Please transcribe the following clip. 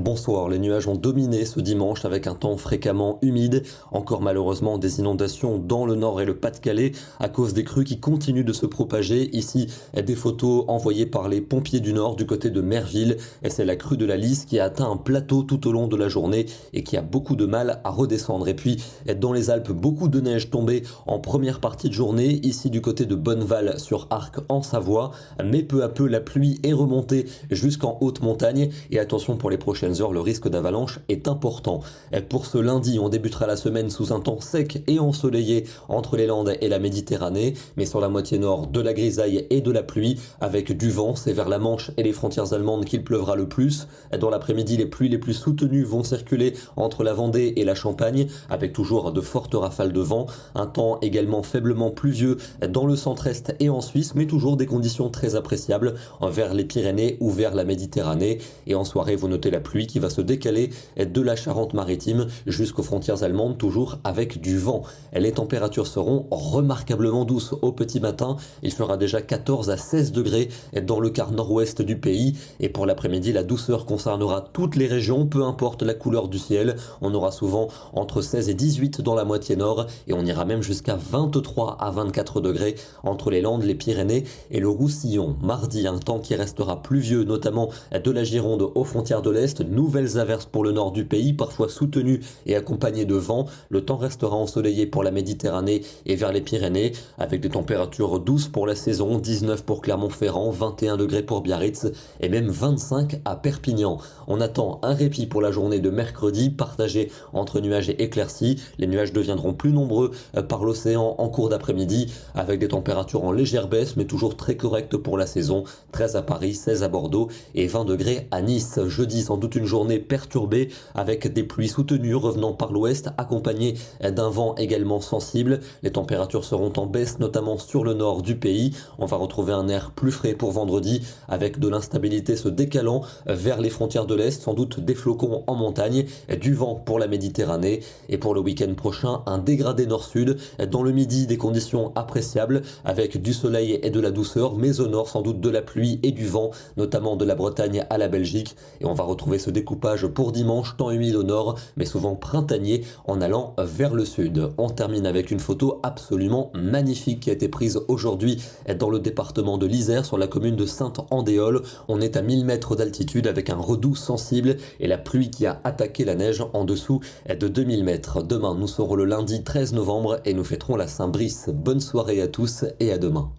Bonsoir, les nuages ont dominé ce dimanche avec un temps fréquemment humide. Encore malheureusement des inondations dans le nord et le Pas-de-Calais à cause des crues qui continuent de se propager. Ici, des photos envoyées par les pompiers du nord du côté de Merville. Et c'est la crue de la Lys qui a atteint un plateau tout au long de la journée et qui a beaucoup de mal à redescendre. Et puis, dans les Alpes, beaucoup de neige tombée en première partie de journée. Ici, du côté de Bonneval sur Arc en Savoie. Mais peu à peu, la pluie est remontée jusqu'en haute montagne. Et attention pour les prochaines heures, le risque d'avalanche est important. Pour ce lundi, on débutera la semaine sous un temps sec et ensoleillé entre les Landes et la Méditerranée, mais sur la moitié nord de la grisaille et de la pluie avec du vent. C'est vers la Manche et les frontières allemandes qu'il pleuvra le plus. Dans l'après-midi, les pluies les plus soutenues vont circuler entre la Vendée et la Champagne avec toujours de fortes rafales de vent. Un temps également faiblement pluvieux dans le centre-est et en Suisse, mais toujours des conditions très appréciables vers les Pyrénées ou vers la Méditerranée. Et en soirée, vous notez la pluie qui va se décaler de la Charente-Maritime jusqu'aux frontières allemandes, toujours avec du vent. Les températures seront remarquablement douces au petit matin. Il fera déjà 14 à 16 degrés dans le quart nord-ouest du pays. Et pour l'après-midi, la douceur concernera toutes les régions, peu importe la couleur du ciel. On aura souvent entre 16 et 18 dans la moitié nord et on ira même jusqu'à 23 à 24 degrés entre les Landes, les Pyrénées et le Roussillon. Mardi, un temps qui restera pluvieux, notamment de la Gironde aux frontières de l'Est. Nouvelles averses pour le nord du pays, parfois soutenues et accompagnées de vent. Le temps restera ensoleillé pour la Méditerranée et vers les Pyrénées, avec des températures douces pour la saison, 19 pour Clermont-Ferrand, 21 degrés pour Biarritz et même 25 à Perpignan. On attend un répit pour la journée de mercredi, partagé entre nuages et éclaircies. Les nuages deviendront plus nombreux par l'océan en cours d'après-midi, avec des températures en légère baisse, mais toujours très correctes pour la saison. 13 à Paris, 16 à Bordeaux et 20 degrés à Nice. Jeudi, sans doute une journée perturbée avec des pluies soutenues revenant par l'ouest accompagnées d'un vent également sensible. Les températures seront en baisse notamment sur le nord du pays. On va retrouver un air plus frais pour vendredi avec de l'instabilité se décalant vers les frontières de l'Est, sans doute des flocons en montagne, du vent pour la Méditerranée et pour le week-end prochain un dégradé nord-sud. Dans le midi, des conditions appréciables avec du soleil et de la douceur, mais au nord sans doute de la pluie et du vent, notamment de la Bretagne à la Belgique. Et on va retrouver ce découpage pour dimanche, temps humide au nord, mais souvent printanier en allant vers le sud. On termine avec une photo absolument magnifique qui a été prise aujourd'hui dans le département de l'Isère, sur la commune de Sainte-Andéole. On est à 1000 mètres d'altitude avec un redout sensible et la pluie qui a attaqué la neige en dessous de 2000 mètres. Demain, nous serons le lundi 13 novembre et nous fêterons la Saint-Brice. Bonne soirée à tous et à demain.